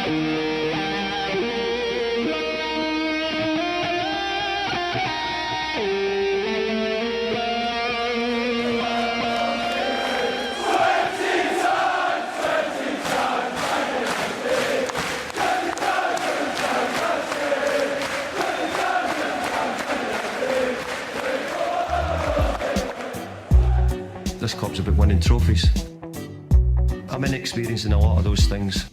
This club's about winning trophies. I'm inexperienced in a lot of those things.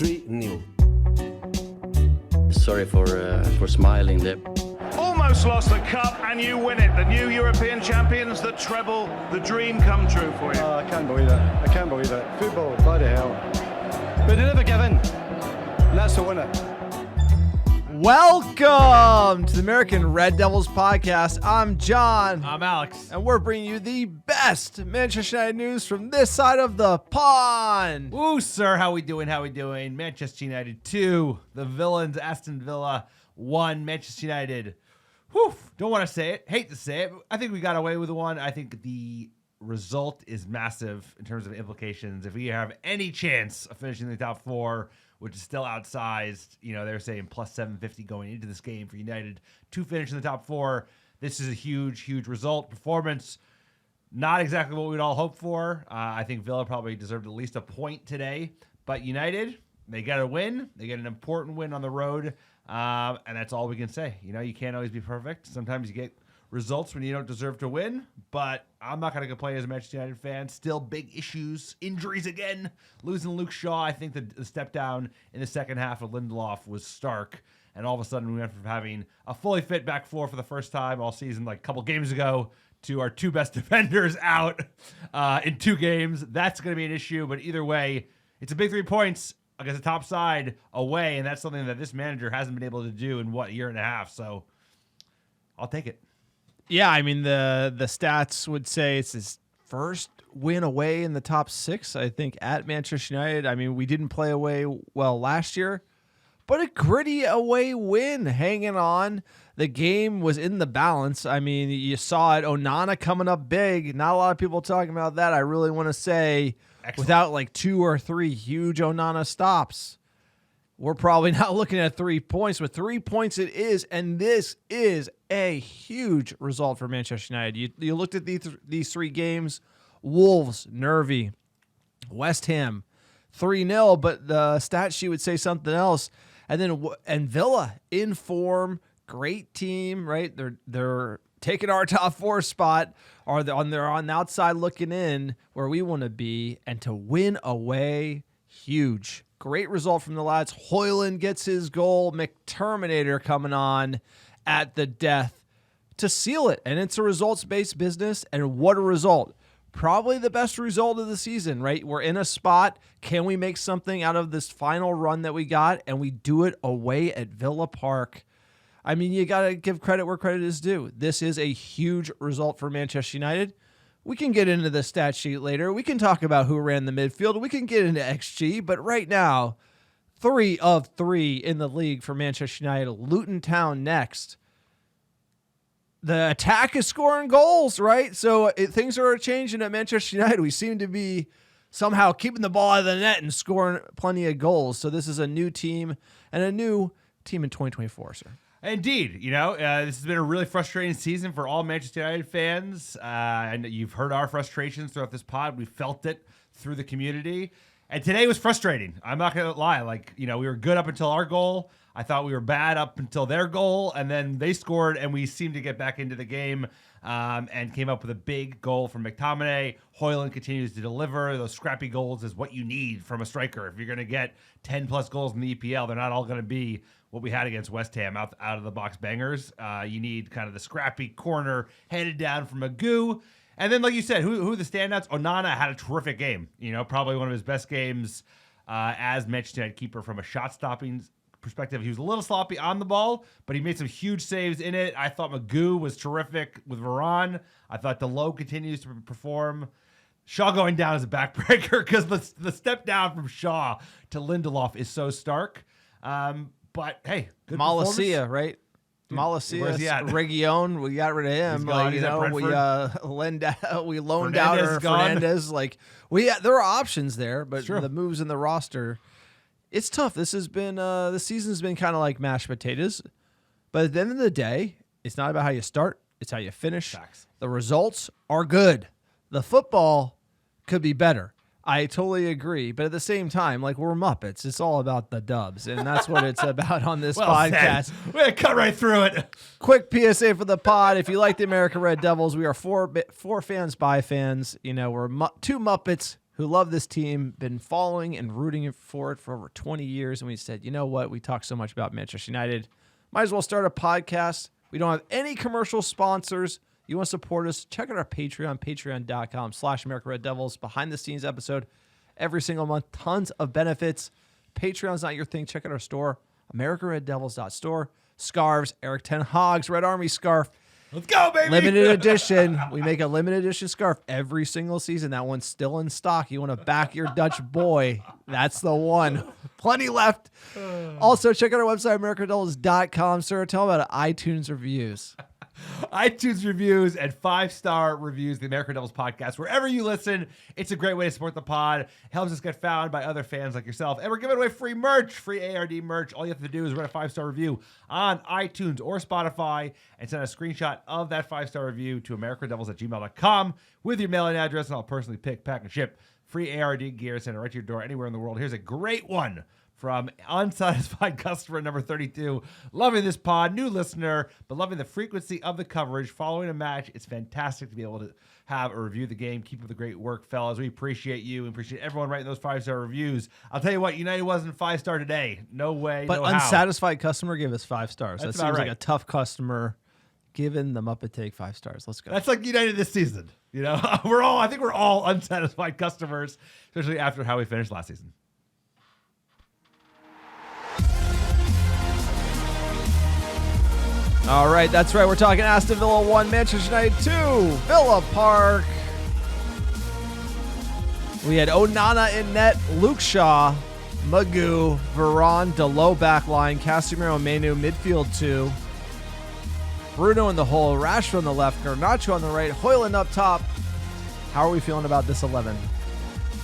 3-0. Sorry for smiling there. Almost lost the cup and you win it. The new European champions, the treble, the dream come true for you. Oh, I can't believe it. I can't believe it. Football, bloody hell. But they never give in. And that's the winner. Welcome to the American Red Devils podcast. I'm John. I'm Alex. And we're bringing you the best Manchester United news from this side of the pond. Woo, sir. How we doing? Manchester United 2. The villains, Aston Villa 1. Manchester United, don't want to say it. Hate to say it. I think we got away with one. I think the result is massive in terms of implications. If we have any chance of finishing the top 4, which is still outsized. You know, they're saying plus 750 going into this game for United to finish in the top 4. This is a huge, huge result. Performance, not exactly what we'd all hope for. I think Villa probably deserved at least a point today. But United, they got a win. They get an important win on the road. And that's all we can say. You know, you can't always be perfect. Sometimes you get results when you don't deserve to win, but I'm not going to complain as a Manchester United fan. Still big issues, injuries again. Losing Luke Shaw, I think the step down in the second half of Lindelof was stark, and all of a sudden we went from having a fully fit back four for the first time all season, like a couple games ago, to our two best defenders out in 2 games. That's going to be an issue, but either way, it's a big 3 points against the top side away, and that's something that this manager hasn't been able to do in, a year and a half, so I'll take it. Yeah, I mean, the stats would say it's his first win away in the top 6, I think, at Manchester United. I mean, we didn't play away well last year, but a gritty away win, hanging on. The game was in the balance. I mean, you saw it. Onana coming up big. Not a lot of people talking about that. I really want to say, excellent. Without like 2 or 3 huge Onana stops, we're probably not looking at 3 points, but 3 points it is, and this is a huge result for Manchester United. You looked at these 3 games: Wolves, nervy; West Ham, 3-0, but the stat sheet would say something else. And Villa in form, great team, right? They're taking our top 4 spot, or they're on the outside looking in where we want to be, and to win away, huge. Great result from the lads. Højlund gets his goal. McTerminator coming on at the death to seal it. And it's a results-based business. And what a result. Probably the best result of the season, right? We're in a spot. Can we make something out of this final run that we got? And we do it away at Villa Park. I mean, you got to give credit where credit is due. This is a huge result for Manchester United. We can get into the stat sheet later. We can talk about who ran the midfield. We can get into XG. But right now, 3 of 3 in the league for Manchester United. Luton Town next. The attack is scoring goals, right? So things are changing at Manchester United. We seem to be somehow keeping the ball out of the net and scoring plenty of goals. So this is a new team, and a new team in 2024, sir. Indeed. You know, this has been a really frustrating season for all Manchester United fans. And you've heard our frustrations throughout this pod. We felt it through the community. And today was frustrating. I'm not going to lie. Like, you know, we were good up until our goal. I thought we were bad up until their goal. And then they scored, and we seemed to get back into the game and came up with a big goal from McTominay. Højlund continues to deliver. Those scrappy goals is what you need from a striker. If you're going to get 10-plus goals in the EPL, they're not all going to be what we had against West Ham, out of the box bangers. You need kind of the scrappy corner headed down from Magoo. And then, like you said, who are the standouts? Onana had a terrific game. You know, probably one of his best games as Manchester United keeper from a shot-stopping perspective. He was a little sloppy on the ball, but he made some huge saves in it. I thought Magoo was terrific with Varane. I thought Delo continues to perform. Shaw going down is a backbreaker because the step down from Shaw to Lindelof is so stark. But hey, good Malacia, performance. right? Malacias, he at? Region, we got rid of him. He's gone. Like, He's at we loaned out Fernandez our gone. Fernandez. Like there are options there, but Sure. the moves in the roster, it's tough. This has been the season's been kind of like mashed potatoes. But at the end of the day, it's not about how you start; it's how you finish. Facts. The results are good. The football could be better. I totally agree, but at the same time, like we're Muppets, it's all about the dubs, and that's what it's about on this podcast. We're going to cut right through it. Quick PSA for the pod: if you like the American Red Devils, we are for fans by fans. You know, we're two Muppets who love this team, been following and rooting for it for over 20 years, and we said, you know what? We talk so much about Manchester United, might as well start a podcast. We don't have any commercial sponsors. You want to support us, check out our Patreon, patreon.com/American Red Devils. Behind the scenes episode every single month. Tons of benefits. Patreon's not your thing. Check out our store, AmericanRedDevils.store. Scarves, Eric Ten Hag's Red Army scarf. Let's go, baby. Limited edition. We make a limited edition scarf every single season. That one's still in stock. You want to back your Dutch boy. That's the one. Plenty left. Also, check out our website, AmericanRedDevils.com. Sir, tell them about iTunes reviews. iTunes reviews and 5-star reviews, the American Devils podcast. Wherever you listen, it's a great way to support the pod. It helps us get found by other fans like yourself. And we're giving away free merch, free ARD merch. All you have to do is write a 5-star review on iTunes or Spotify and send a screenshot of that 5-star review to AmericanDevils@gmail.com with your mailing address, and I'll personally pick, pack, and ship free ARD gear, send it right to your door anywhere in the world. Here's a great one from unsatisfied customer number 32. Loving this pod, new listener, but loving the frequency of the coverage following a match. It's fantastic to be able to have a review of the game. Keep up the great work, fellas. We appreciate you. We appreciate everyone writing those 5-star reviews. I'll tell you what, United wasn't 5-star today. No way, But no how. unsatisfied customer gave us 5 stars. That's That about seems right. like a tough customer. Given the Muppet take 5 stars. Let's go. That's like United this season. You know, I think we're all unsatisfied customers, especially after how we finished last season. All right, that's right. We're talking Aston Villa 1, Manchester United 2, Villa Park. We had Onana in net, Luke Shaw, Magoo, Varane, Delo back line, Casemiro, Manu, midfield 2. Bruno in the hole, Rashford on the left, Garnacho on the right, Højlund up top. How are we feeling about this 11?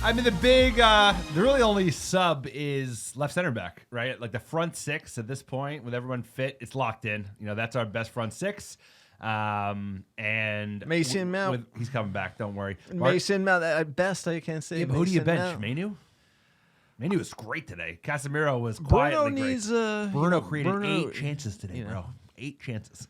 I mean, the really only sub is left center back, right? Like the front six at this point, with everyone fit, it's locked in. You know, that's our best front six. And Mason Mount. he's coming back. Don't worry. Mason Mount, at best, I can't say. Yeah, but who do you Mason bench? Mount. Manu? Manu was great today. Casemiro was Bruno quietly great. needs Bruno created Bruno, 8 chances today, you know. bro. 8 chances.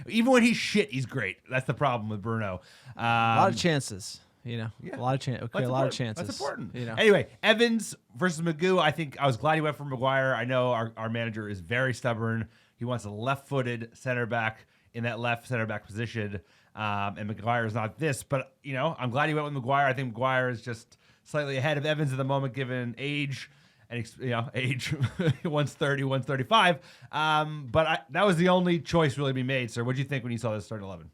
Even when he's shit, he's great. That's the problem with Bruno. A lot of chances. You know, Yeah. a lot of chances. Okay, That's a lot of important. chances. That's important. You know, Anyway, Evans versus Magoo. I think I was glad he went for Maguire. I know our manager is very stubborn. He wants a left-footed center back in that left center back position. And Maguire is not this, but you know, I'm glad he went with Maguire. I think Maguire is just slightly ahead of Evans at the moment, given age. And age, one's 30, one's 35. But that was the only choice really to be made, sir. What did you think when you saw this starting 11?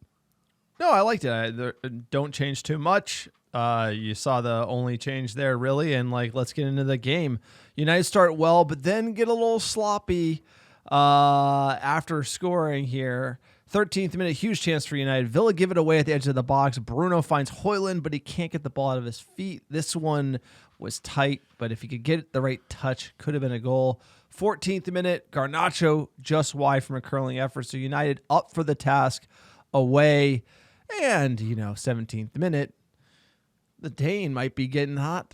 no, I liked it. Don't change too much. You saw the only change there, really, and let's get into the game. United start well, but then get a little sloppy after scoring here. 13th minute, huge chance for United. Villa give it away at the edge of the box. Bruno finds Højlund, but he can't get the ball out of his feet. This one was tight, but if he could get the right touch, could have been a goal. 14th minute, Garnacho just wide from a curling effort. So United up for the task away. And, 17th minute, the Dane might be getting hot.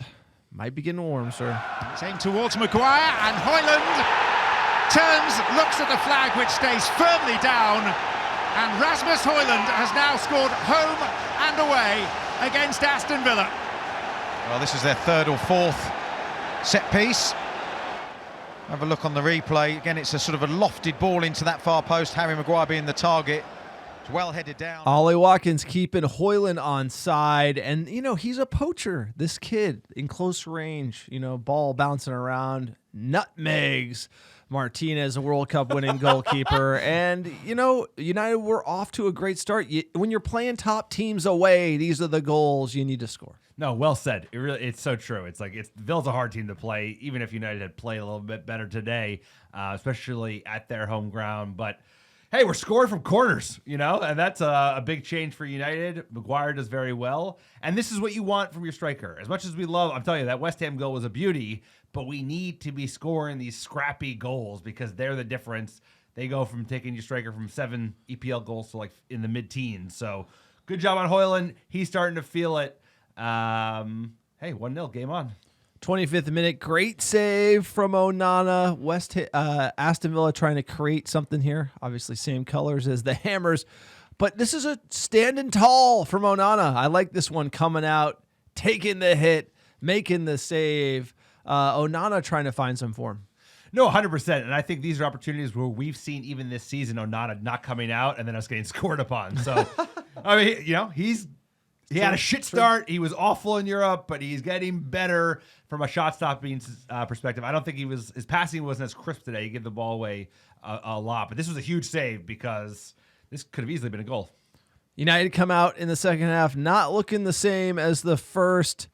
Might be getting warm, sir. Aimed towards Maguire, and Højlund turns, looks at the flag, which stays firmly down. And Rasmus Højlund has now scored home and away against Aston Villa. Well, this is their 3rd or 4th set piece. Have a look on the replay. Again, it's a sort of a lofted ball into that far post. Harry Maguire being the target. It's well headed down. Ollie Watkins keeping Højlund on side. And, he's a poacher. This kid in close range, ball bouncing around, nutmegs Martinez, a World Cup winning goalkeeper. And, United were off to a great start. When you're playing top teams away, these are the goals you need to score. No, well said. It's so true. It's Villa's a hard team to play, even if United had played a little bit better today, especially at their home ground. But hey, we're scoring from corners, and that's a big change for United. Maguire does very well, and this is what you want from your striker. As much as we love, I'm telling you, that West Ham goal was a beauty, but we need to be scoring these scrappy goals because they're the difference. They go from taking your striker from 7 EPL goals to like in the mid-teens. So good job on Højlund. He's starting to feel it. Hey, 1-0, game on. 25th minute, great save from Onana. Aston Villa trying to create something here. Obviously, same colors as the Hammers, but this is a standing tall from Onana. I like this one coming out, taking the hit, making the save. Onana trying to find some form. No, 100%. And I think these are opportunities where we've seen even this season Onana not coming out and then us getting scored upon. So, I mean, he had a shit start. He was awful in Europe, but he's getting better from a shot stopping perspective. I don't think his passing wasn't as crisp today. He gave the ball away a lot, but this was a huge save because this could have easily been a goal. United come out in the second half, not looking the same as the first.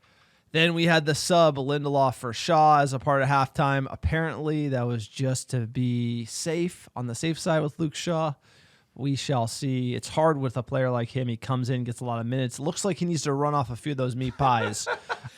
Then we had the sub Lindelof for Shaw as a part of halftime. Apparently, that was just to be safe, on the safe side with Luke Shaw. We shall see. It's hard with a player like him. He comes in, gets a lot of minutes. Looks like he needs to run off a few of those meat pies. Is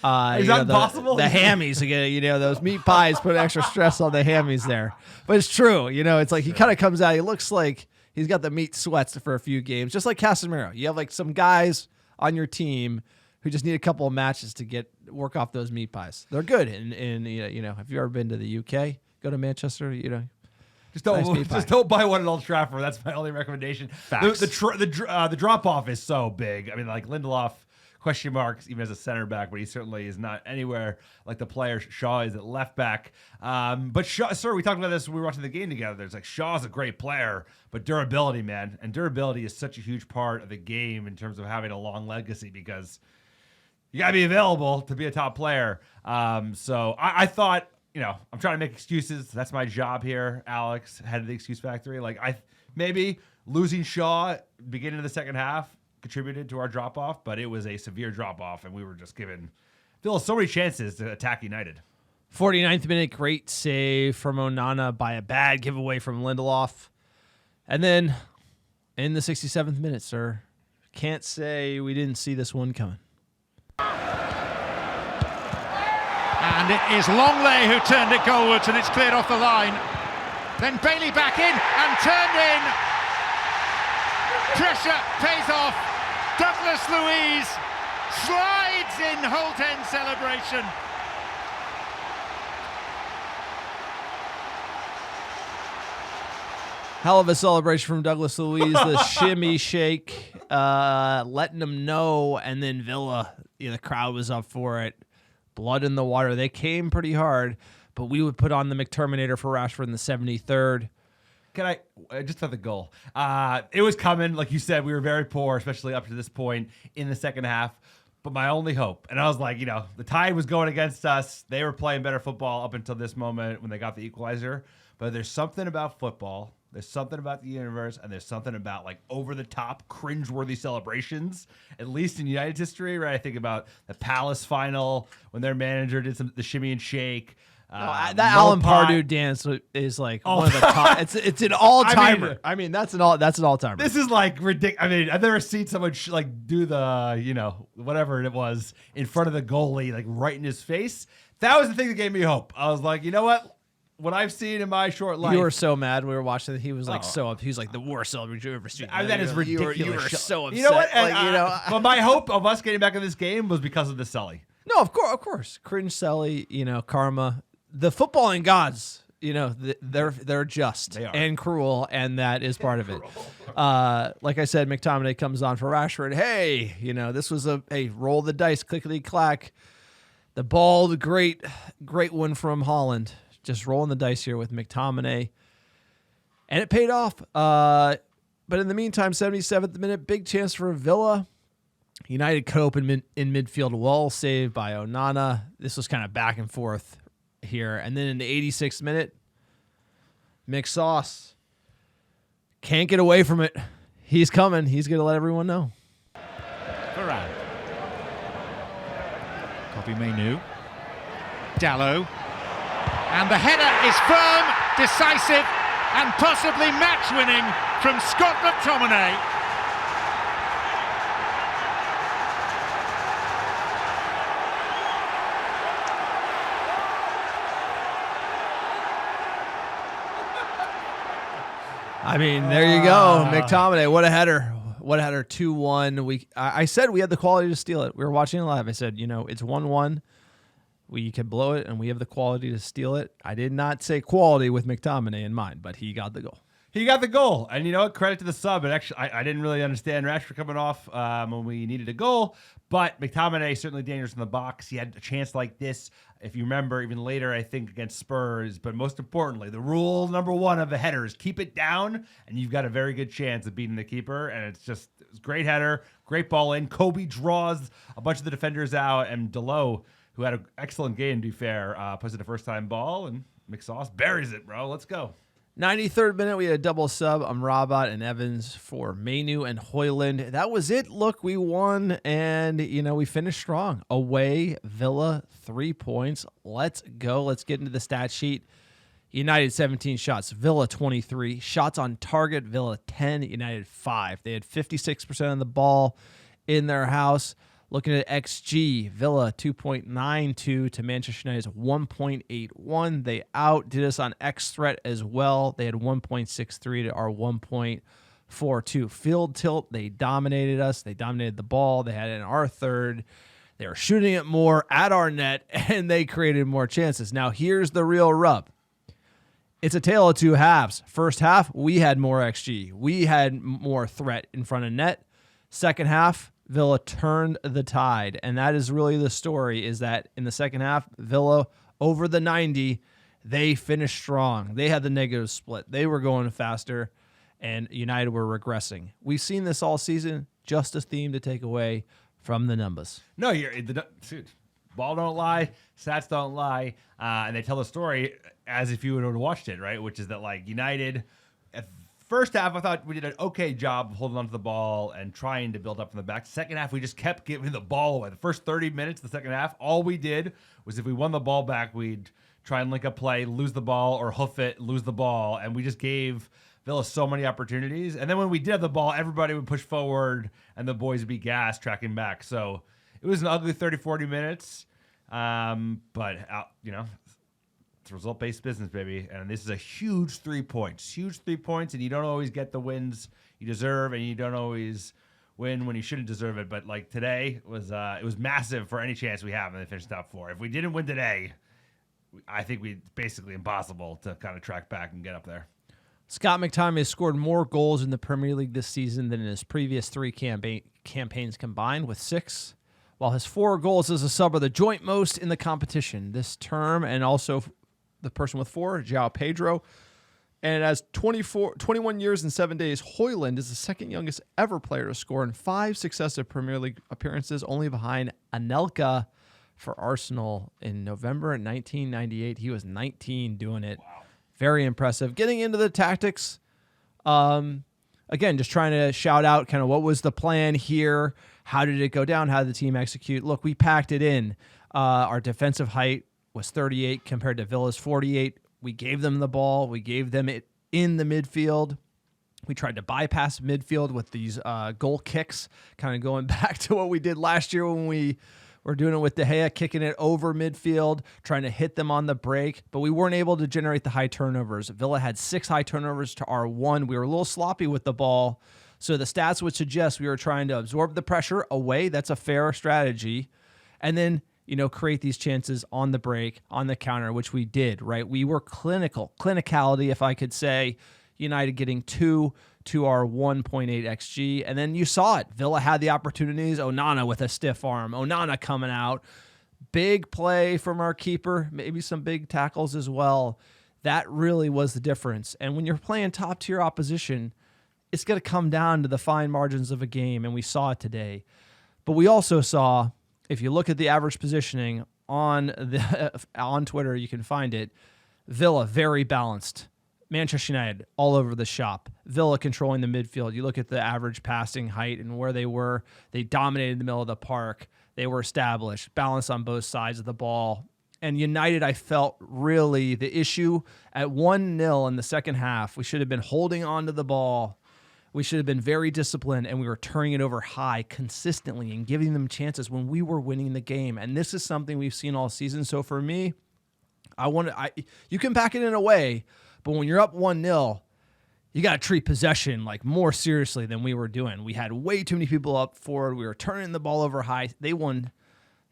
that impossible? The hammies again. Those meat pies put extra stress on the hammies there. But it's true. It's like he kind of comes out. He looks like he's got the meat sweats for a few games, just like Casemiro. You have like some guys on your team who just need a couple of matches to work off those meat pies. They're good. And have you ever been to the UK? Go to Manchester. Just don't buy one at Old Trafford. That's my only recommendation. Facts. The drop off is so big. I mean, like Lindelof, question marks even as a center back, but he certainly is not anywhere like the player Shaw is at left back. But Shaw, sir, we talked about this when we were watching the game together. There's like Shaw's a great player, but durability, man, and durability is such a huge part of the game in terms of having a long legacy because you gotta be available to be a top player. So I thought. I'm trying to make excuses. That's my job here, Alex, head of the excuse factory. Like maybe losing Shaw beginning of the second half contributed to our drop off, but it was a severe drop off, and we were just giving Villa so many chances to attack United. 49th minute, great save from Onana by a bad giveaway from Lindelof, and then in the 67th minute, sir, can't say we didn't see this one coming. And it is Longley who turned it goalwards, and it's cleared off the line. Then Bailey back in and turned in. Pressure pays off. Douglas Luiz slides in Holt End celebration. Hell of a celebration from Douglas Luiz. The shimmy shake, letting them know, and then Villa, the crowd was up for it. Blood in the water. They came pretty hard, but we would put on the McTerminator for Rashford in the 73rd. I just thought the goal. It was coming. Like you said, we were very poor, especially up to this point in the second half. But my only hope, and I was like, the tide was going against us. They were playing better football up until this moment when they got the equalizer. But there's something about football. There's something about the universe, and there's something about like over-the-top, cringeworthy celebrations, at least in United's history, right? I think about the Palace final when their manager did the shimmy and shake. That Alan Pardew dance is like one of the top. It's an all-timer. I mean, that's an all-timer. This is like ridiculous. I mean, I've never seen someone do the whatever it was in front of the goalie, like right in his face. That was the thing that gave me hope. I was like, you know what? What I've seen in my short life. You were so mad. We were watching. He was like so up. He was like the worst celebration you've ever seen. That is ridiculous. You were so upset. You know what? But my hope of us getting back in this game was because of the Sully. No, of course. Cringe Sully. Karma. The footballing gods. They're just and cruel, and that is part of it. Like I said, McTominay comes on for Rashford. Hey, this was roll the dice, clickety clack. The ball, the great one from Holland. Just rolling the dice here with McTominay. And it paid off. But in the meantime, 77th minute, big chance for Villa. United cut open in midfield, well saved by Onana. This was kind of back and forth here. And then in the 86th minute, Mick Sauce can't get away from it. He's coming. He's going to let everyone know. Varane. Kobbie Mainoo. Dalot. And the header is firm, decisive, and possibly match-winning from Scott McTominay. I mean, there you go. McTominay, what a header. What a header, 2-1. I said we had the quality to steal it. We were watching it live. I said, it's 1-1. We could blow it, and we have the quality to steal it. I did not say quality with McTominay in mind, but he got the goal. He got the goal. And you know what? Credit to the sub. And actually, I didn't really understand Rashford coming off when we needed a goal. But McTominay certainly dangerous in the box. He had a chance like this, if you remember, even later, I think, against Spurs. But most importantly, the rule number one of the header is keep it down, and you've got a very good chance of beating the keeper. And it was a great header, great ball in. Kobe draws a bunch of the defenders out, and Delo, who had an excellent game, to be fair, puts it a first-time ball, and McSauce buries it, bro. Let's go. 93rd minute, we had a double sub. Amrabat and Evans for Mainu and Højlund. That was it. Look, we won, and, we finished strong. Away, Villa, 3 points. Let's go. Let's get into the stat sheet. United, 17 shots. Villa, 23. Shots on target, Villa, 10. United, 5. They had 56% of the ball in their house. Looking at XG, Villa 2.92 to Manchester United's 1.81. They outdid us on X threat as well. They had 1.63 to our 1.42. Field tilt, they dominated us. They dominated the ball. They had it in our third. They were shooting it more at our net, and they created more chances. Now, here's the real rub. It's a tale of two halves. First half, we had more XG. We had more threat in front of net. Second half, Villa turned the tide, and that is really the story, is that in the second half, Villa, over the 90, they finished strong. They had the negative split. They were going faster, and United were regressing. We've seen this all season, just a theme to take away from the numbers. No, dude, ball don't lie, stats don't lie, and they tell the story as if you would have watched it, right? Which is that, United, at first half, I thought we did an okay job of holding onto the ball and trying to build up from the back. Second half, we just kept giving the ball away. The first 30 minutes of the second half, all we did was if we won the ball back, we'd try and link up play, lose the ball, or hoof it, lose the ball. And we just gave Villa so many opportunities. And then when we did have the ball, everybody would push forward and the boys would be gassed tracking back. So it was an ugly 30, 40 minutes. But it's result-based business, baby. And this is a huge 3 points. Huge 3 points, and you don't always get the wins you deserve, and you don't always win when you shouldn't deserve it. But today was it was massive for any chance we have in the finish top four. If we didn't win today, I think it's basically impossible to kind of track back and get up there. Scott McTominay has scored more goals in the Premier League this season than in his previous 3 campaigns combined, with 6. While his 4 goals as a sub are the joint most in the competition this term, and also the person with 4, João Pedro. And as 21 years and 7 days, Højlund is the second youngest ever player to score in 5 successive Premier League appearances, only behind Anelka for Arsenal in November 1998. He was 19 doing it. Wow. Very impressive. Getting into the tactics, again, just trying to shout out kind of what was the plan here. How did it go down? How did the team execute? Look, we packed it in. Our defensive height was 38 compared to Villa's 48. We gave them the ball. We gave them it in the midfield. We tried to bypass midfield with these goal kicks, kind of going back to what we did last year when we were doing it with De Gea, kicking it over midfield, trying to hit them on the break, but we weren't able to generate the high turnovers. Villa had 6 high turnovers to our 1. We were a little sloppy with the ball, so the stats would suggest we were trying to absorb the pressure away. That's a fair strategy. And then create these chances on the break, on the counter, which we did, right? We were clinicality, if I could say. United getting 2 to our 1.8 XG. And then you saw it. Villa had the opportunities. Onana with a stiff arm. Onana coming out. Big play from our keeper. Maybe some big tackles as well. That really was the difference. And when you're playing top-tier opposition, it's going to come down to the fine margins of a game, and we saw it today. But we also saw, if you look at the average positioning on Twitter, you can find it. Villa, very balanced. Manchester United, all over the shop. Villa controlling the midfield. You look at the average passing height and where they were. They dominated the middle of the park. They were established, balanced on both sides of the ball. And United, I felt really the issue at 1-0 in the second half. We should have been holding on to the ball. We should have been very disciplined, and we were turning it over high consistently and giving them chances when we were winning the game. And this is something we've seen all season. So for me, you can back it in a way, but when you're up 1-0, you got to treat possession like more seriously than we were doing. We had way too many people up forward. We were turning the ball over high. They won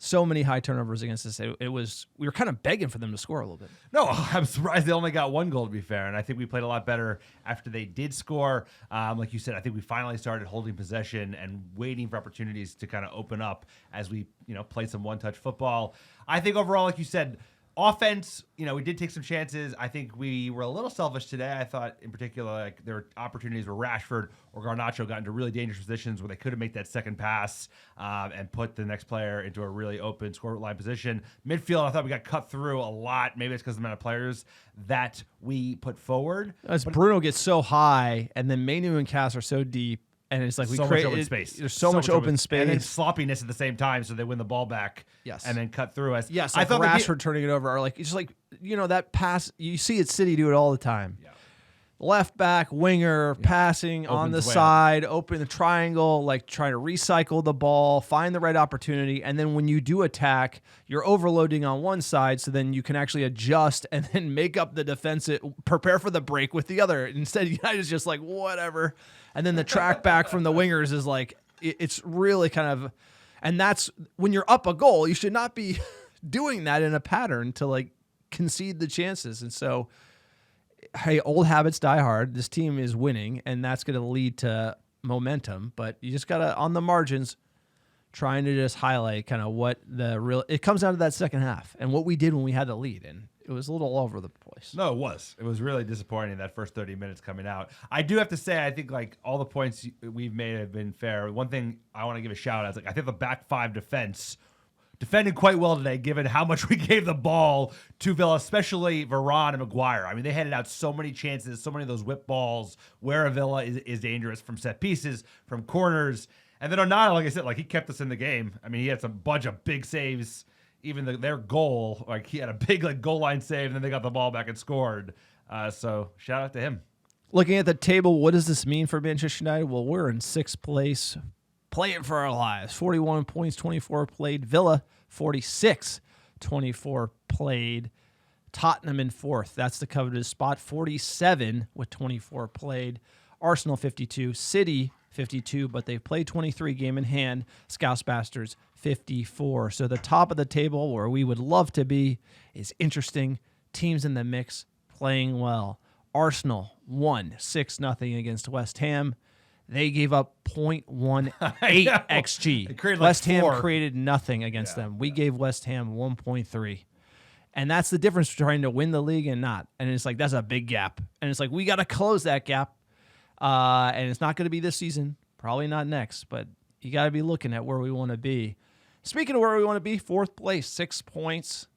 so many high turnovers against us. We were kind of begging for them to score a little bit. No, I'm surprised they only got 1 goal, to be fair. And I think we played a lot better after they did score. Like you said, I think we finally started holding possession and waiting for opportunities to kind of open up as we, played some one-touch football. I think overall, like you said, offense, we did take some chances. I think we were a little selfish today. I thought, in particular, like there were opportunities where Rashford or Garnacho got into really dangerous positions where they could have made that second pass and put the next player into a really open scoreline position. Midfield, I thought we got cut through a lot. Maybe it's because of the amount of players that we put forward. Bruno gets so high, and then Mainu and Cass are so deep. And it's like we create open space. There's so much open space. And then sloppiness at the same time, so they win the ball back. Yes. And then cut through us. Yes, I like thought Rashford turning it over, or like it's like that pass. You see it City do it all the time. Yeah. Left back, winger, passing on the side, open the triangle, like trying to recycle the ball, find the right opportunity, and then when you do attack, you're overloading on one side, so then you can actually adjust and then make up the defensive, prepare for the break with the other. Instead, United's just like whatever. And then the track back from the wingers is like, it's really kind of, and that's when you're up a goal, you should not be doing that in a pattern to like concede the chances. And so, hey, old habits die hard. This team is winning, and that's going to lead to momentum. But you just got to, on the margins, trying to just highlight kind of what it comes down to that second half and what we did when we had the lead. And it was a little all over the place. No, it was. It was really disappointing that first 30 minutes coming out. I do have to say, I think like all the points we've made have been fair. One thing I want to give a shout out is like I think the back five defense defended quite well today, given how much we gave the ball to Villa, especially Varane and Maguire. I mean, they handed out so many chances, so many of those whip balls where Villa is dangerous from set pieces, from corners. And then Onana, like I said, like he kept us in the game. I mean, he had some bunch of big saves. Even their goal, like he had a big like goal line save, and then they got the ball back and scored. So shout out to him. Looking at the table, what does this mean for Manchester United? Well, we're in 6th place, playing for our lives. 41 points, 24 played. Villa, 46, 24 played. Tottenham in 4th. That's the coveted spot. 47 with 24 played. Arsenal 52. City 52, but they've played 23 game in hand. Scouse Bastards 54. So the top of the table, where we would love to be, is interesting. Teams in the mix playing well. Arsenal won 6-0 against West Ham. They gave up 0.18 XG. West Ham created nothing against them. We gave West Ham 1.3. And that's the difference between trying to win the league and not. And it's like, that's a big gap. And it's like, we got to close that gap. And it's not going to be this season. Probably not next. But you got to be looking at where we want to be. Speaking of where we want to be, 4th place, 6 points.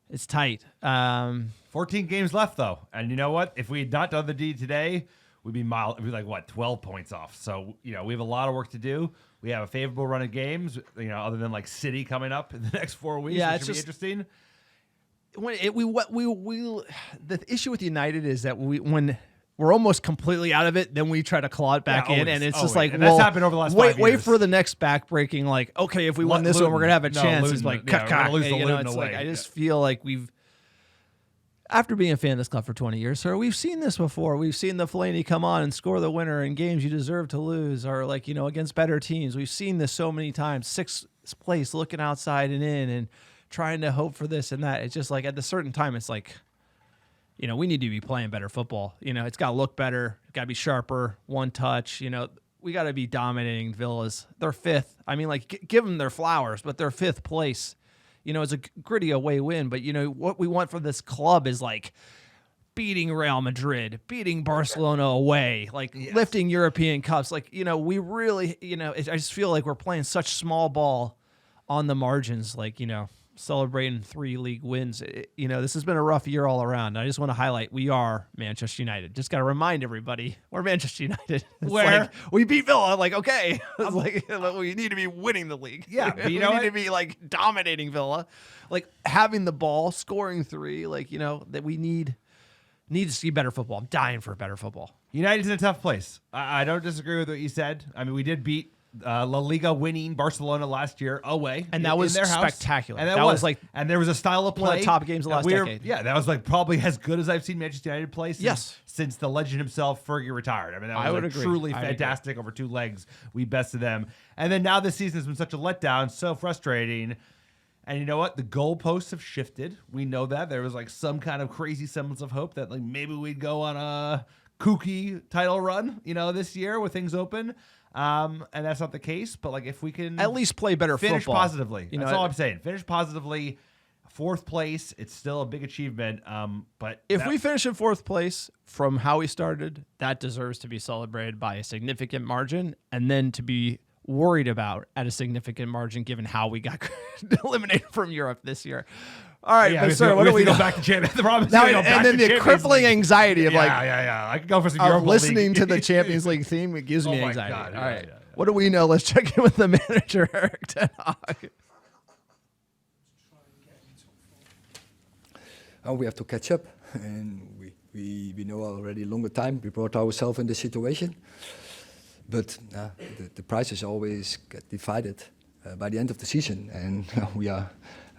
It's tight. 14 games left, though. And you know what? If we had not done the deed today, we'd be like, 12 points off. So, we have a lot of work to do. We have a favorable run of games, other than like City coming up in the next 4 weeks, which should be interesting. The issue with United is that when we're almost completely out of it, then we try to claw it back in, and it's just like, and that's happened over the last 5 years. Wait for the next back-breaking, like, okay, if we win this one, we're going to have a chance. It's like, it's like, I just feel like after being a fan of this club for 20 years, sir, we've seen this before. We've seen the Fellaini come on and score the winner in games you deserve to lose, or like, against better teams. We've seen this so many times. 6th place, looking outside and in and trying to hope for this and that. It's just like at a certain time, it's like, we need to be playing better football. It's got to look better. It's got to be sharper, one touch. We got to be dominating Villas. They're 5th. I mean, like, give them their flowers, but they're 5th place. It's a gritty away win, but what we want from this club is like beating Real Madrid, beating Barcelona away, like lifting European cups. Like, we really, I just feel like we're playing such small ball on the margins. Like, celebrating 3 league wins. This has been a rough year all around. I just want to highlight we are Manchester United. Just got to remind everybody we're Manchester United. It's Where? like, we beat Villa. Like, okay, it's like we need to be winning the league. Yeah, but we need to be like dominating Villa, like having the ball, scoring 3. Like that we need to see better football. I'm dying for better football. United's in a tough place. I don't disagree with what you said. I mean, we did beat La Liga winning Barcelona last year away, and that was in their house. spectacular. And that was and there was a style of play, one of the top games of the last decade. Yeah, that was like probably as good as I've seen Manchester United play since the legend himself, Fergie, retired. I mean, that was would agree. Truly I fantastic over 2 legs. We bested them, and then now this season has been such a letdown, so frustrating. And you know what? The goalposts have shifted. We know that there was like some kind of crazy semblance of hope that like maybe we'd go on a kooky title run, this year with things open. And that's not the case. But like, if we can at least play better finish football positively, that's all I'm saying. Finish positively. 4th place, it's still a big achievement. But if we finish in 4th place from how we started, that deserves to be celebrated by a significant margin, and then to be worried about at a significant margin given how we got eliminated from Europe this year. All right, but sir, what do we go back to Champions? The problem is now, and then the crippling anxiety of I could go for some of Europa listening League. to the Champions League theme. It gives me anxiety. God, all right, what do we know? Let's check in with the manager, Eric Ten Hag. We have to catch up, and we know already a longer time. We brought ourselves in this situation, but the prizes always get divided by the end of the season, and we are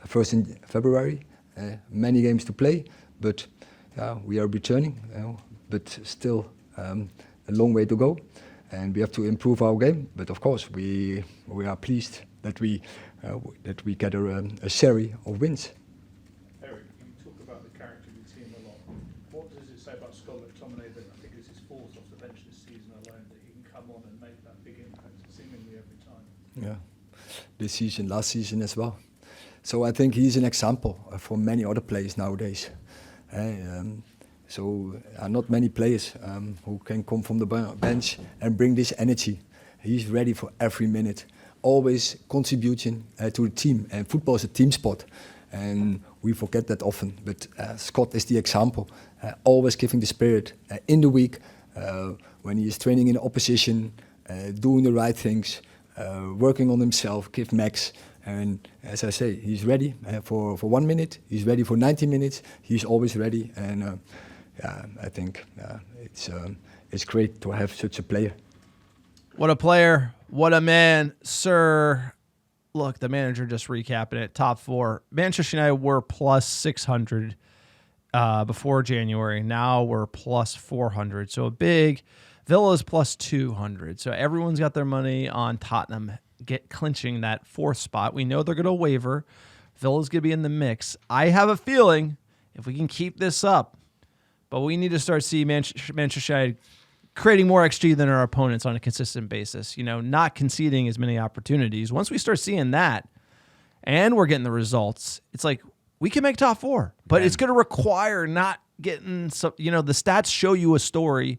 first in February. Many games to play, but we are returning, but still a long way to go, and we have to improve our game. But of course, we are pleased that we get a series of wins. Eric, you talk about the character of the team a lot. What does it say about Scott McTominay that I think it's his 4th off the bench this season alone, that he can come on and make that big impact seemingly every time? Yeah, this season, last season as well. So I think he's an example for many other players nowadays. So not many players who can come from the bench and bring this energy. He's ready for every minute, always contributing to the team. And football is a team sport, and we forget that often. But Scott is the example, always giving the spirit in the week when he is training in the opposition, doing the right things, working on himself, give max. And as I say, he's ready for 1 minute. He's ready for 90 minutes. He's always ready, and I think it's great to have such a player. What a player! What a man, sir. Look, the manager just recapping it. Top 4. Manchester United were plus 600 before January. Now we're plus 400. So a big. Villa's plus 200. So everyone's got their money on Tottenham clinching that 4th spot. We know they're going to waver. Villa's going to be in the mix. I have a feeling if we can keep this up, but we need to start seeing Manchester United creating more XG than our opponents on a consistent basis. Not conceding as many opportunities. Once we start seeing that, and we're getting the results, it's like we can make top 4, but it's going to require not getting some. The stats show you a story.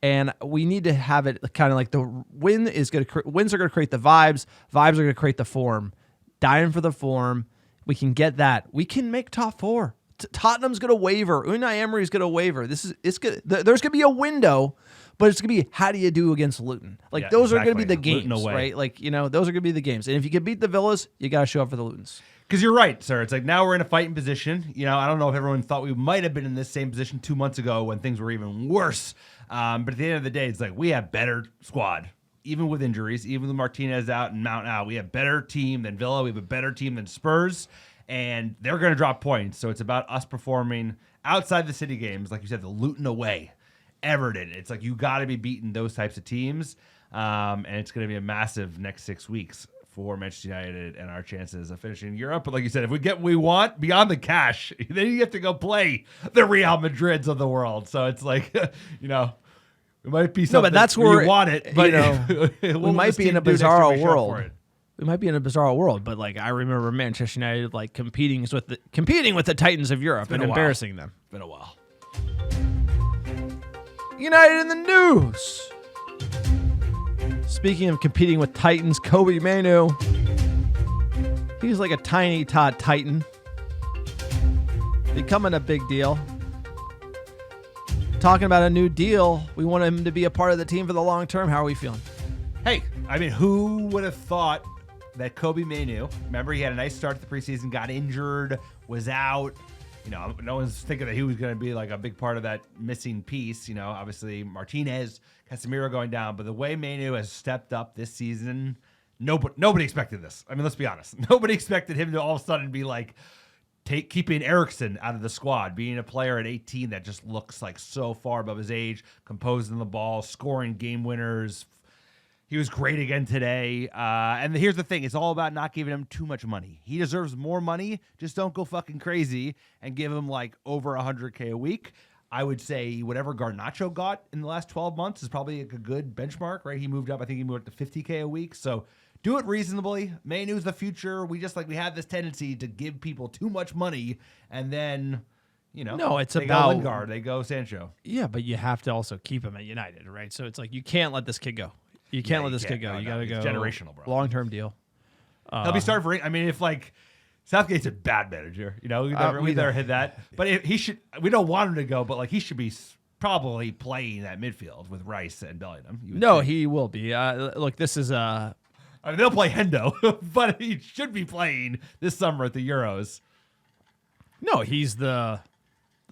And we need to have it kind of like the wins are going to create the vibes. Vibes are going to create the form. Dying for the form. We can get that. We can make top 4. Tottenham's going to waver. Unai Emery's going to waver. There's going to be a window, but it's going to be how do you do against Luton? Those are going to be the games, right? Those are going to be the games. And if you can beat the Villas, you got to show up for the Lutons. Because you're right, sir. It's like now we're in a fighting position. I don't know if everyone thought we might have been in this same position 2 months ago when things were even worse. But at the end of the day, it's like we have better squad. Even with injuries, even with Martinez out and Mount out, we have better team than Villa. We have a better team than Spurs. And they're going to drop points. So it's about us performing outside the city games. Like you said, the Luton away, Everton. It's like you got to be beating those types of teams. And it's going to be a massive next 6 weeks for Manchester United and our chances of finishing Europe. But like you said, if we get what we want beyond the cash, then you have to go play the Real Madrids of the world. So it's like, it might be something but that's where you want it. But we might be in a bizarre world. We might be in a bizarre world, but I remember Manchester United competing with the Titans of Europe and embarrassing them. It's been a while. United in the news. Speaking of competing with Titans, Kobe Manu He's like a tiny tot Titan. Becoming a big deal. Talking about a new deal. We want him to be a part of the team for the long term. How are we feeling? Hey, I mean, who would have thought that Kobe Manu, remember he had a nice start to the preseason, got injured, was out. You know, no one's thinking that he was going to be like a big part of that missing piece. You know, obviously Martinez, Casemiro going down, but the way Manu has stepped up this season, nobody expected this. I mean, let's be honest. Nobody expected him to all of a sudden be like keeping Eriksson out of the squad, being a player at 18 that just looks like so far above his age, composing the ball, scoring game winners. He was great again today. And here's the thing. It's all about not giving him too much money. He deserves more money. Just don't go fucking crazy and give him like over $100K a week. I would say whatever Garnacho got in the last 12 months is probably like a good benchmark, right? He moved up. I think he moved up to $50K a week. So do it reasonably. Manu's the future. We have this tendency to give people too much money and then, you know, no, it's they about go Lingard, they go Sancho. Yeah, but you have to also keep him at United, right? So it's like you can't let this kid go. You can't let this kid go. You got to go generational, bro. Long-term deal. He'll be starting for. I mean, if like Southgate's a bad manager, you know, we never hit that. But he should. We don't want him to go, but like he should be probably playing that midfield with Rice and Bellingham. No, he will be. Look, this is I mean, they'll play Hendo, but he should be playing this summer at the Euros. No, he's the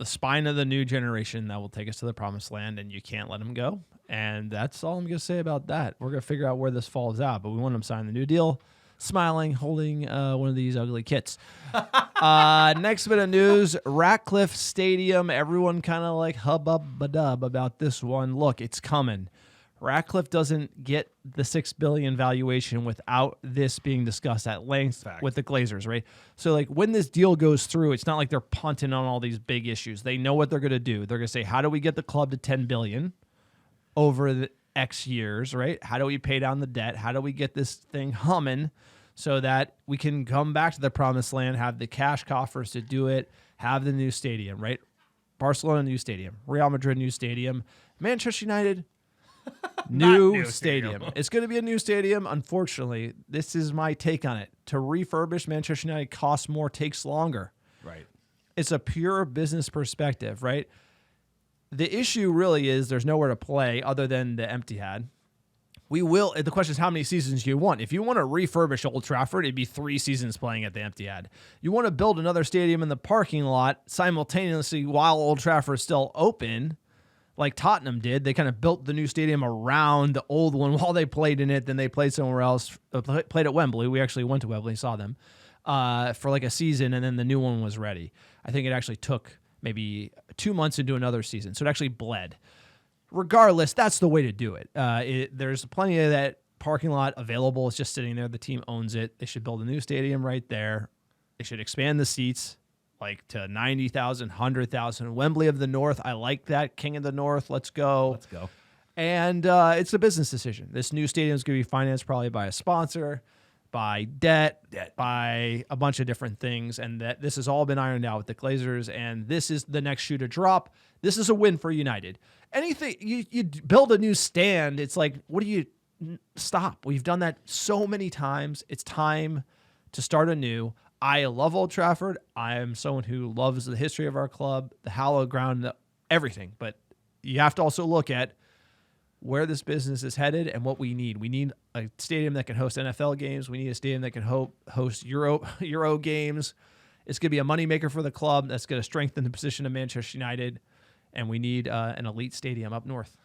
spine of the new generation that will take us to the promised land, and you can't let him go. And that's all I'm going to say about that. We're going to figure out where this falls out, but we want him to sign the new deal, smiling, holding one of these ugly kits. Next bit of news, Ratcliffe Stadium. Everyone kind of like hubbub-ba-dub about this one. Look, it's coming. Ratcliffe doesn't get the $6 billion valuation without this being discussed at length with the Glazers, right? So, like, when this deal goes through, it's not like they're punting on all these big issues. They know what they're going to do. They're going to say, how do we get the club to $10 billion over the X years, right? How do we pay down the debt? How do we get this thing humming so that we can come back to the promised land, have the cash coffers to do it, have the new stadium, right? Barcelona, new stadium. Real Madrid, new stadium. Manchester United, new stadium. It's going to be a new stadium. Unfortunately, this is my take on it. To refurbish Manchester United costs more, takes longer. Right. It's a pure business perspective, right? The issue really is there's nowhere to play other than the Etihad. The question is how many seasons you want. If you want to refurbish Old Trafford, it'd be 3 seasons playing at the Etihad. You want to build another stadium in the parking lot simultaneously while Old Trafford's still open, like Tottenham did. They kind of built the new stadium around the old one while they played in it. Then they played somewhere else, played at Wembley. We actually went to Wembley, saw them for like a season, and then the new one was ready. I think it actually took maybe 2 months into another season. So it actually bled. Regardless, that's the way to do it. There's plenty of that parking lot available. It's just sitting there. The team owns it. They should build a new stadium right there. They should expand the seats like to 90,000, 100,000. Wembley of the North. I like that. King of the North. Let's go. Let's go. And it's a business decision. This new stadium is going to be financed probably by a sponsor, by debt, by a bunch of different things, and that this has all been ironed out with the Glazers, and this is the next shoe to drop. This is a win for United. Anything, you build a new stand, it's like, what do you stop? We've done that so many times. It's time to start anew. I love Old Trafford. I am someone who loves the history of our club, the hallowed ground, everything, but you have to also look at where this business is headed and what we need. We need a stadium that can host NFL games. We need a stadium that can host Euro games. It's going to be a moneymaker for the club. That's going to strengthen the position of Manchester United. And we need an elite stadium up north.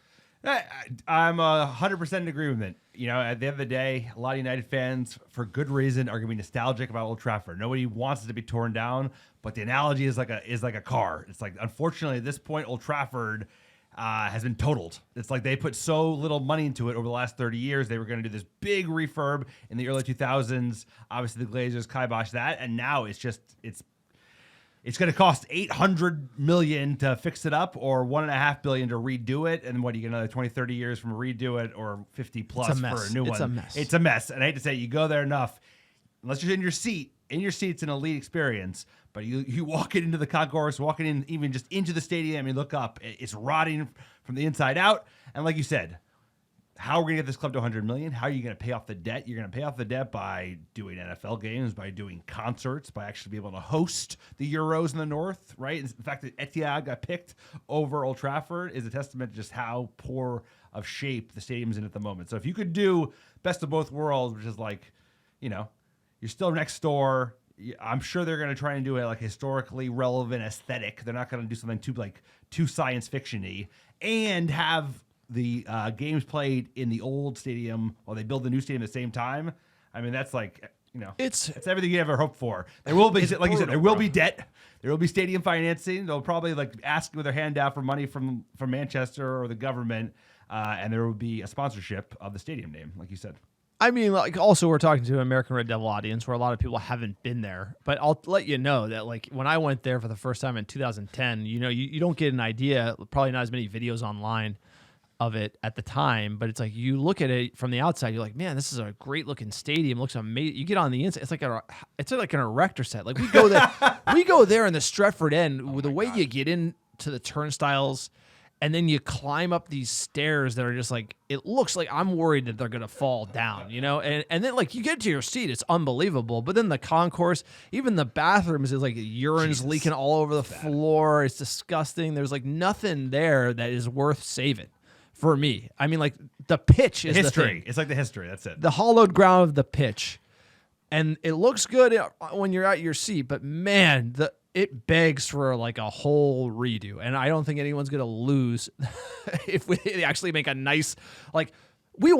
I'm 100% in agreement. You know, at the end of the day, a lot of United fans, for good reason, are going to be nostalgic about Old Trafford. Nobody wants it to be torn down, but the analogy is like a car. It's like, unfortunately, at this point, Old Trafford has been totaled. It's like they put so little money into it over the last 30 years. They were going to do this big refurb in the early 2000s. Obviously, the Glazers kiboshed that, and now it's going to cost $800 million to fix it up, or $1.5 billion to redo it. And what, you get another 20, 30 years from redo it, or 50 plus for a new one. It's a mess. It's a mess. And I hate to say it, you go there enough, unless you're in your seat. In your seat, it's an elite experience. But you walk it into the concourse, walking in even just into the stadium, and look up, it's rotting from the inside out. And like you said, how are we going to get this club to 100 million? How are you going to pay off the debt? You're going to pay off the debt by doing NFL games, by doing concerts, by actually being able to host the Euros in the North, right? And the fact that Etihad got picked over Old Trafford is a testament to just how poor of shape the stadium's in at the moment. So if you could do best of both worlds, which is like, you're still next door. I'm sure they're going to try and do a like historically relevant aesthetic. They're not going to do something too science fiction-y and have the games played in the old stadium while they build the new stadium at the same time. I mean, that's like, it's everything you ever hoped for. There will be, like you said, there will be debt. There will be stadium financing. They'll probably like ask with their hand out for money from Manchester or the government, and there will be a sponsorship of the stadium name, like you said. I mean, like, also we're talking to an American Red Devil audience where a lot of people haven't been there. But I'll let you know that, like, when I went there for the first time in 2010, you don't get an idea, probably not as many videos online of it at the time, but it's like you look at it from the outside, you're like, man, this is a great looking stadium. It looks amazing. You get on the inside, it's like an erector set. Like we go there in the Stretford end with the way you get into the turnstiles. And then you climb up these stairs that are just like, it looks like I'm worried that they're going to fall down, And then like you get to your seat, it's unbelievable. But then the concourse, even the bathrooms is like urine's leaking all over the floor. It's disgusting. There's like nothing there that is worth saving for me. I mean, like the pitch is history. The thing. It's like the history. That's it. The hollowed ground of the pitch. And it looks good when you're at your seat, but man, it begs for like a whole redo. And I don't think anyone's going to lose if we actually make a nice, like we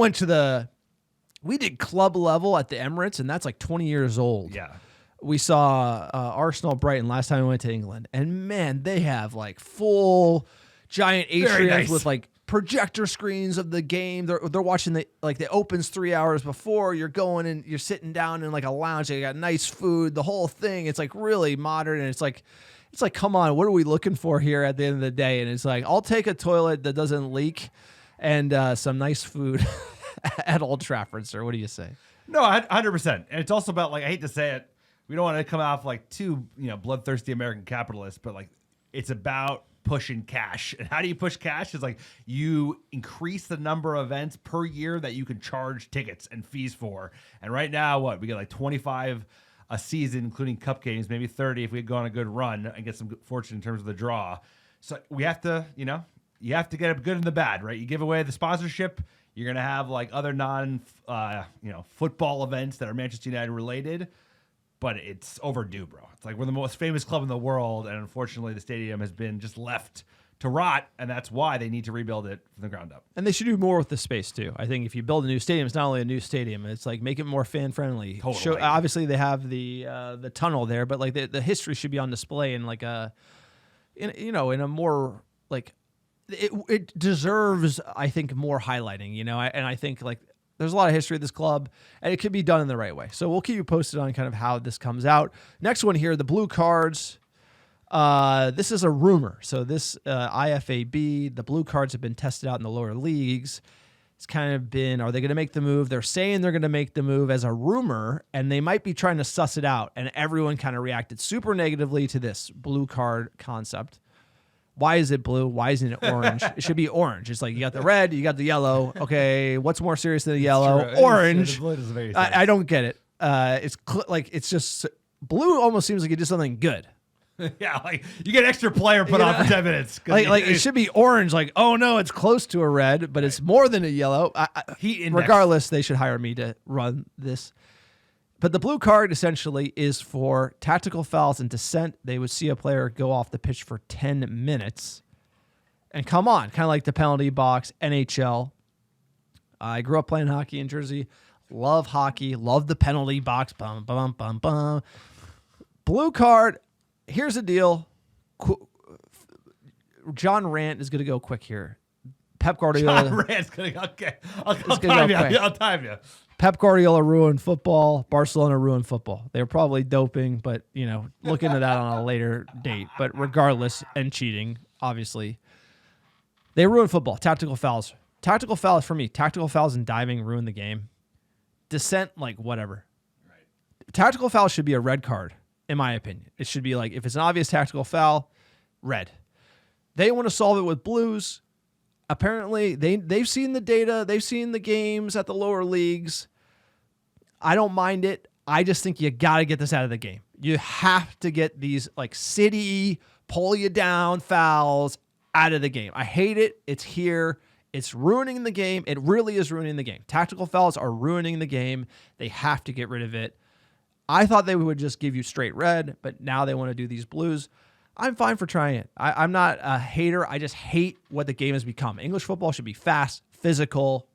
did club level at the Emirates, and that's like 20 years old. Yeah. We saw Arsenal Brighton last time we went to England, and man, they have like full giant atriums with like projector screens of the game. They're watching the opens 3 hours before. You're going and you're sitting down in like a lounge. They got nice food. The whole thing. It's like really modern, and it's like come on, what are we looking for here at the end of the day? And it's like, I'll take a toilet that doesn't leak and some nice food at Old Trafford, sir. What do you say? No, 100%. And it's also about, like, I hate to say it, we don't want to come off like too bloodthirsty American capitalists, but like it's about pushing cash. And how do you push cash? Is like you increase the number of events per year that you can charge tickets and fees for. And right now, we get like 25 a season, including cup games, maybe 30 if we go on a good run and get some good fortune in terms of the draw. So we have to, you have to get a good and the bad, right? You give away the sponsorship, you're going to have like other football events that are Manchester United related. But it's overdue, bro. It's like we're the most famous club in the world, and unfortunately the stadium has been just left to rot, and that's why they need to rebuild it from the ground up. And they should do more with the space, too. I think if you build a new stadium, it's not only a new stadium, it's like make it more fan-friendly. Totally. Obviously, they have the tunnel there, but like the history should be on display in like in a more like it deserves, I think, more highlighting, and I think like there's a lot of history of this club, and it could be done in the right way. So we'll keep you posted on kind of how this comes out. Next one here, the blue cards. This is a rumor. So this IFAB, the blue cards have been tested out in the lower leagues. It's kind of been, are they going to make the move? They're saying they're going to make the move as a rumor, and they might be trying to suss it out. And everyone kind of reacted super negatively to this blue card concept. Why is it blue? Why isn't it orange? It should be orange. It's like you got the red, you got the yellow. Okay, what's more serious than the yellow? Orange. I don't get it. It's just blue. Almost seems like you did something good. Yeah, like you get extra player put on for 10 minutes. Like it should be orange. Like, oh no, it's close to a red, but it's more than a yellow. Regardless, they should hire me to run this. But the blue card essentially is for tactical fouls and dissent. They would see a player go off the pitch for 10 minutes. And come on, kind of like the penalty box, NHL. I grew up playing hockey in Jersey. Love hockey. Love the penalty box. Bum, bum, bum, bum. Blue card, here's the deal. John Rant is going to go quick here. Pep Guardiola. John Rant's going to go, okay. I'll time you. Pep Guardiola ruined football. Barcelona ruined football. They were probably doping, but, look into that on a later date. But regardless, and cheating, obviously. They ruined football. Tactical fouls. Tactical fouls for me. Tactical fouls and diving ruin the game. Dissent, like, whatever. Right. Tactical foul should be a red card, in my opinion. It should be like, if it's an obvious tactical foul, red. They want to solve it with blues. apparently they've seen the data, they've seen the games at the lower leagues. I don't mind it. I just think you got to get this out of the game. You have to get these like city pull you down fouls out of the game. I hate it. It's here. It's ruining the game. It really is ruining the game. Tactical fouls are ruining the game. They have to get rid of it. I thought they would just give you straight red, but now they want to do these blues. I'm fine for trying it. I'm not a hater. I just hate what the game has become. English football should be fast, physical.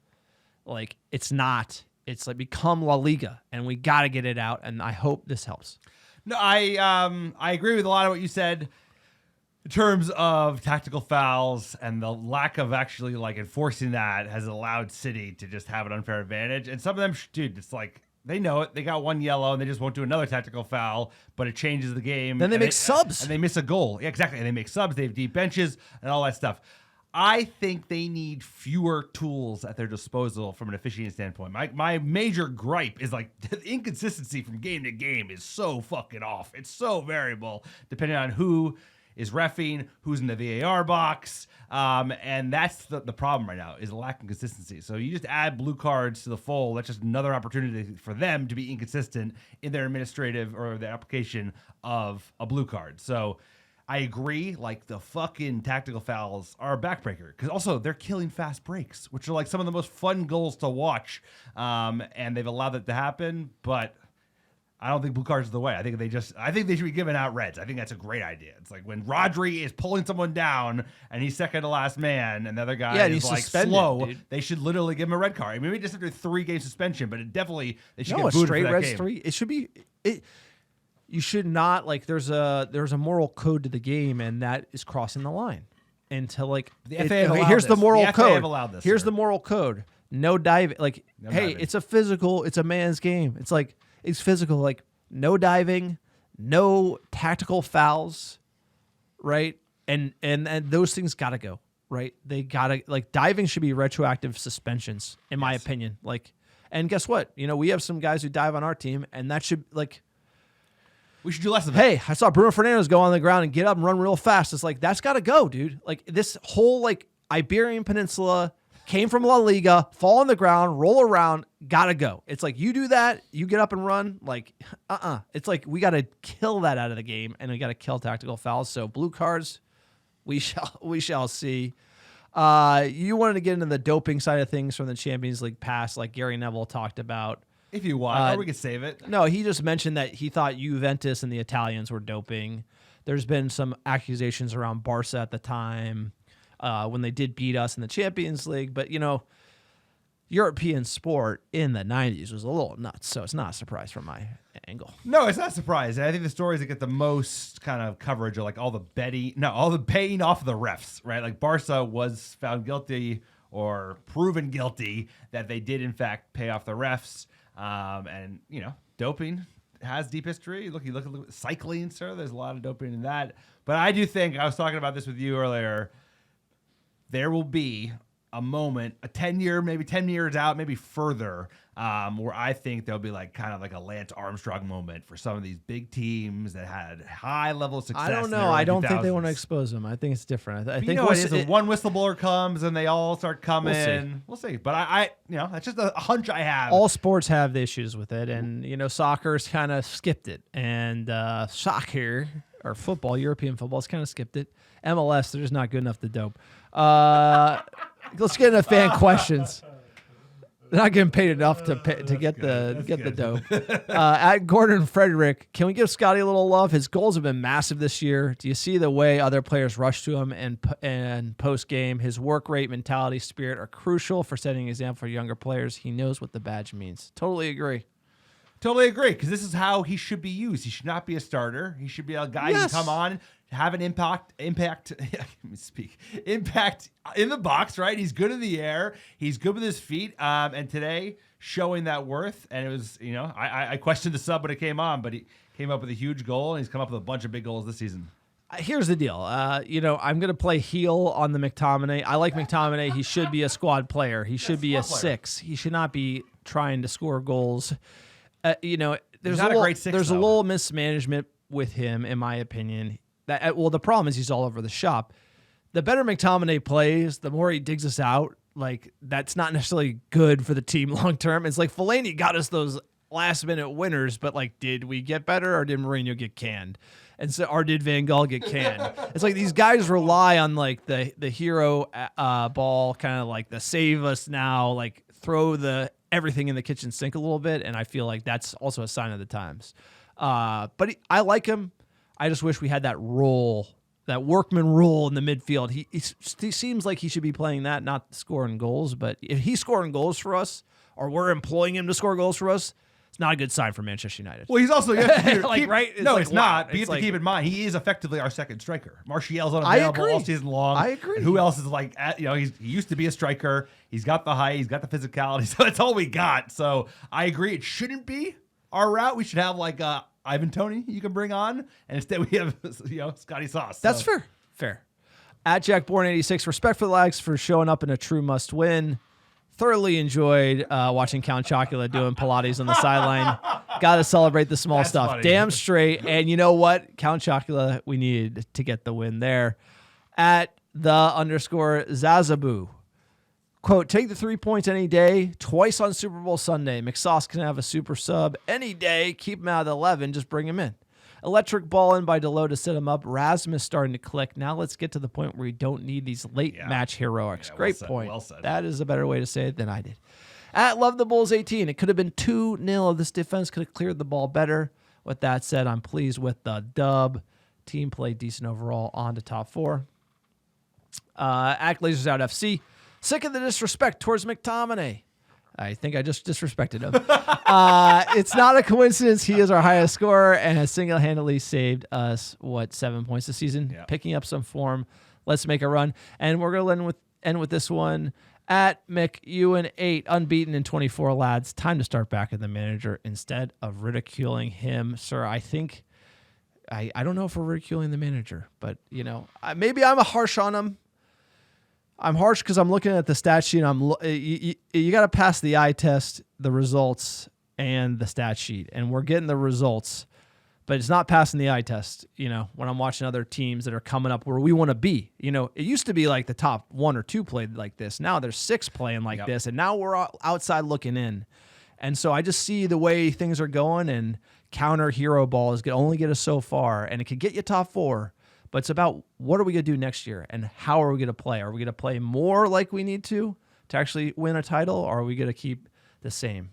Like, it's not. It's like become La Liga, and we got to get it out, and I hope this helps. No, I agree with a lot of what you said in terms of tactical fouls, and the lack of actually like enforcing that has allowed City to just have an unfair advantage. And some of them, dude, it's like they know it. They got one yellow, and they just won't do another tactical foul, but it changes the game. Then they make subs. And they miss a goal. Yeah, exactly. And they make subs. They have deep benches and all that stuff. I think they need fewer tools at their disposal from an officiating standpoint. My major gripe is like the inconsistency from game to game is so fucking off. It's so variable depending on who is reffing, who's in the VAR box. And that's the problem right now is lack of consistency. So you just add blue cards to the fold. That's just another opportunity for them to be inconsistent in their administrative or the application of a blue card. So I agree, like the fucking tactical fouls are a backbreaker because also they're killing fast breaks, which are like some of the most fun goals to watch. And they've allowed that to happen, but I don't think blue cards are the way. I think they should be giving out reds. I think that's a great idea. It's like when Rodri is pulling someone down and he's second to last man and the other guy is like slow, dude. They should literally give him a red card. I mean, maybe just after 3-game suspension, but they should get booed straight for that reds game. 3. It should be you should not like there's a moral code to the game, and that is crossing the line. And to like the FA have allowed here's this. the moral the code. FA have allowed this, here's sir. the moral code. No diving. Like, No hey, diving. it's a physical. It's a man's game. It's like it's physical. Like no diving, no tactical fouls, right? And those things gotta go, right? They gotta like diving should be retroactive suspensions, in my opinion. Like, and guess what? You know, we have some guys who dive on our team, and that should like. We should do less of it. Hey, I saw Bruno Fernandes go on the ground and get up and run real fast. It's like, that's got to go, dude. Like, this whole, like, Iberian Peninsula came from La Liga, fall on the ground, roll around, got to go. It's like, you do that, you get up and run. Like, It's like, we got to kill that out of the game, and we got to kill tactical fouls. So, blue cards, we shall see. You wanted to get into the doping side of things from the Champions League pass, like Gary Neville talked about. If you want, or we can save it. No, he just mentioned that he thought Juventus and the Italians were doping. There's been some accusations around Barca at the time when they did beat us in the Champions League. But, you know, European sport in the 90s was a little nuts, so it's not a surprise from my angle. No, it's not a surprise. I think the stories that get the most kind of coverage are like all the paying off of the refs, right? Like Barca was found guilty or proven guilty that they did, in fact, pay off the refs. And, you know, doping has deep history. You look at cycling, sir. There's a lot of doping in that. But I do think, I was talking about this with you earlier, there will be a moment, a 10-year, maybe 10 years out, maybe further, where I think there'll be like kind of like a Lance Armstrong moment for some of these big teams that had high level of success. I don't know. I don't think they want to expose them. I think it's different. I think you know, it is one whistleblower comes and they all start coming. We'll see. But I you know, that's just a hunch I have. All sports have issues with it, and you know, soccer's kind of skipped it, and soccer or football, European football's kind of skipped it. MLS, they're just not good enough to dope. Let's get into fan questions. They're not getting paid enough to get the dough. At Gordon Frederick, can we give Scotty a little love? His goals have been massive this year. Do you see the way other players rush to him and post game? His work rate, mentality, spirit are crucial for setting an example for younger players. He knows what the badge means. Totally agree. Totally agree, because this is how he should be used. He should not be a starter. He should be a guy who can come on, have an impact in the box, right? He's good in the air. He's good with his feet. And today, showing that worth. And it was, you know, I questioned the sub when it came on, but he came up with a huge goal, and he's come up with a bunch of big goals this season. Here's the deal. You know, I'm going to play heel on the McTominay. I like McTominay. He should be a squad player. He should be a 6. He should not be trying to score goals. You know, there's a little mismanagement with him, in my opinion. The problem is he's all over the shop. the better McTominay plays, the more he digs us out. Like, that's not necessarily good for the team long term. It's like Fellaini got us those last minute winners, but like, did we get better or did Mourinho get canned? And so, or did Van Gaal get canned? It's like these guys rely on like the hero ball, kind of like the save us now, like throw everything in the kitchen sink a little bit. And I feel like that's also a sign of the times. But I like him. I just wish we had that role, that workman role in the midfield. He seems like he should be playing that, not scoring goals. But if he's scoring goals for us, or we're employing him to score goals for us, it's not a good sign for Manchester United. Well, he's also right. It's not. But you have to keep in mind he is effectively our second striker. Martial's unavailable all season long. I agree. And who else is like? He used to be a striker. He's got the height. He's got the physicality. So that's all we got. So I agree. It shouldn't be our route. We should have like Ivan Toney you can bring on, and instead we have Scotty Sauce. That's fair. At Jack Bourne 86, respect for the lags for showing up in a true must win. Thoroughly enjoyed watching Count Chocula doing Pilates on the sideline. Got to celebrate the small stuff. Funny. Damn straight. And you know what? Count Chocula, we needed to get the win there. At _Zazabu. Quote, take the 3 points any day, twice on Super Bowl Sunday. McSauce can have a super sub any day. Keep him out of the 11. Just bring him in. Electric ball in by Delo to set him up. Rasmus starting to click. Now let's get to the point where we don't need these late match heroics. Great point. Well said. That is a better way to say it than I did. At Love the Bulls 18, it could have been 2-0. This defense could have cleared the ball better. With that said, I'm pleased with the dub. Team played decent overall. On to top 4. At Lasers Out FC. Sick of the disrespect towards McTominay. I think I just disrespected him. It's not a coincidence he is our highest scorer and has single-handedly saved us, 7 points this season? Yeah. Picking up some form. Let's make a run. And we're going to end with this one. At McEwen8, unbeaten in 24, lads. Time to start backing the manager instead of ridiculing him. Sir, I think... I don't know if we're ridiculing the manager, but, maybe I'm harsh on him. I'm harsh because I'm looking at the stat sheet. You got to pass the eye test, the results, and the stat sheet. And we're getting the results, but it's not passing the eye test, when I'm watching other teams that are coming up where we want to be. It used to be like the top 1 or 2 played like this. Now there's 6 playing like this, and now we're outside looking in. And so I just see the way things are going, and counter hero ball is going to only get us so far, and it could get you top 4. But it's about what are we going to do next year and how are we going to play? Are we going to play more like we need to actually win a title, or are we going to keep the same?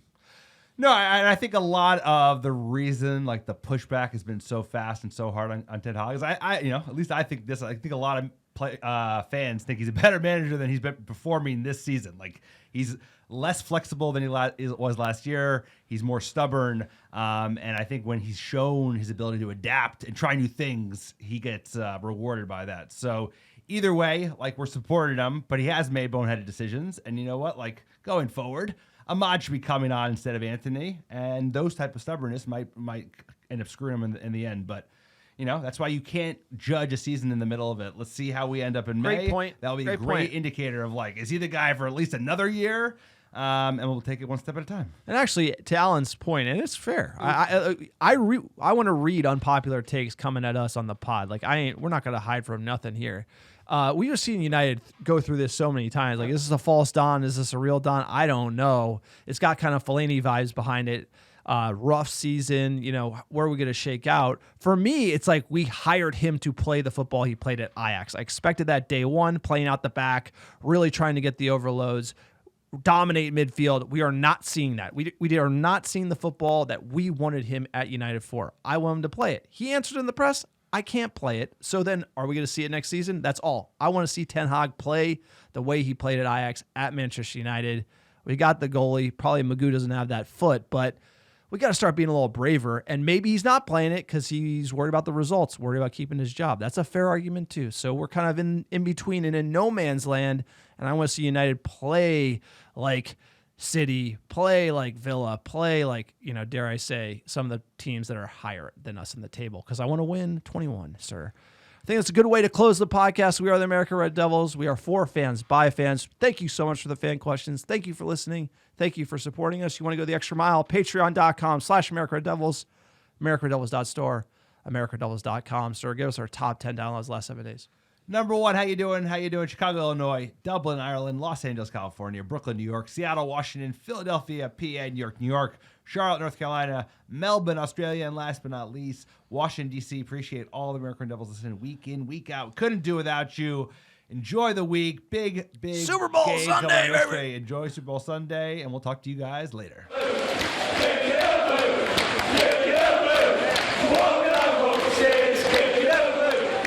No, I think a lot of the reason like the pushback has been so fast and so hard on Ten Hag is at least I think this. I think a lot of fans think he's a better manager than he's been performing this season. Like he's less flexible than he was last year. He's more stubborn. And I think when he's shown his ability to adapt and try new things, he gets rewarded by that. So either way, like we're supporting him, but he has made boneheaded decisions. And you know what? Like going forward, Ahmad should be coming on instead of Anthony. And those type of stubbornness might end up screwing him in the end. But that's why you can't judge a season in the middle of it. Let's see how we end up in May. Great point. That'll be a great indicator of like, is he the guy for at least another year? And we'll take it one step at a time. And actually, to Alan's point, and it's fair. I want to read unpopular takes coming at us on the pod. Like we're not going to hide from nothing here. We've just seen United go through this so many times. Like, is this a false dawn? Is this a real dawn? I don't know. It's got kind of Fellaini vibes behind it. Rough season, where are we going to shake out? For me, it's like we hired him to play the football he played at Ajax. I expected that day one, playing out the back, really trying to get the overloads, dominate midfield. We are not seeing that. We are not seeing the football that we wanted him at United for. I want him to play it. He answered in the press, I can't play it. So then are we going to see it next season? That's all. I want to see Ten Hag play the way he played at Ajax at Manchester United. We got the goalie. Probably Magoo doesn't have that foot, but we got to start being a little braver. And maybe he's not playing it because he's worried about the results, worried about keeping his job. That's a fair argument too. So we're kind of in between and in no man's land. And I want to see United play like City, play like Villa, play like, dare I say, some of the teams that are higher than us in the table, because I want to win 21, sir. I think that's a good way to close the podcast. We are the America Red Devils. We are for fans, by fans. Thank you so much for the fan questions. Thank you for listening. Thank you for supporting us. You want to go the extra mile, patreon.com/America Red Devils, AmericaRedDevils.store, AmericaRedDevils.com. Sir, give us our top 10 downloads last 7 days. Number one, how you doing? How you doing? Chicago, Illinois, Dublin, Ireland, Los Angeles, California, Brooklyn, New York, Seattle, Washington, Philadelphia, PA, New York, Charlotte, North Carolina, Melbourne, Australia, and last but not least, Washington, D.C. Appreciate all the American Devils listening week in, week out. Couldn't do without you. Enjoy the week. Big Super Bowl game Sunday, coming our baby. way. Enjoy Super Bowl Sunday, and we'll talk to you guys later.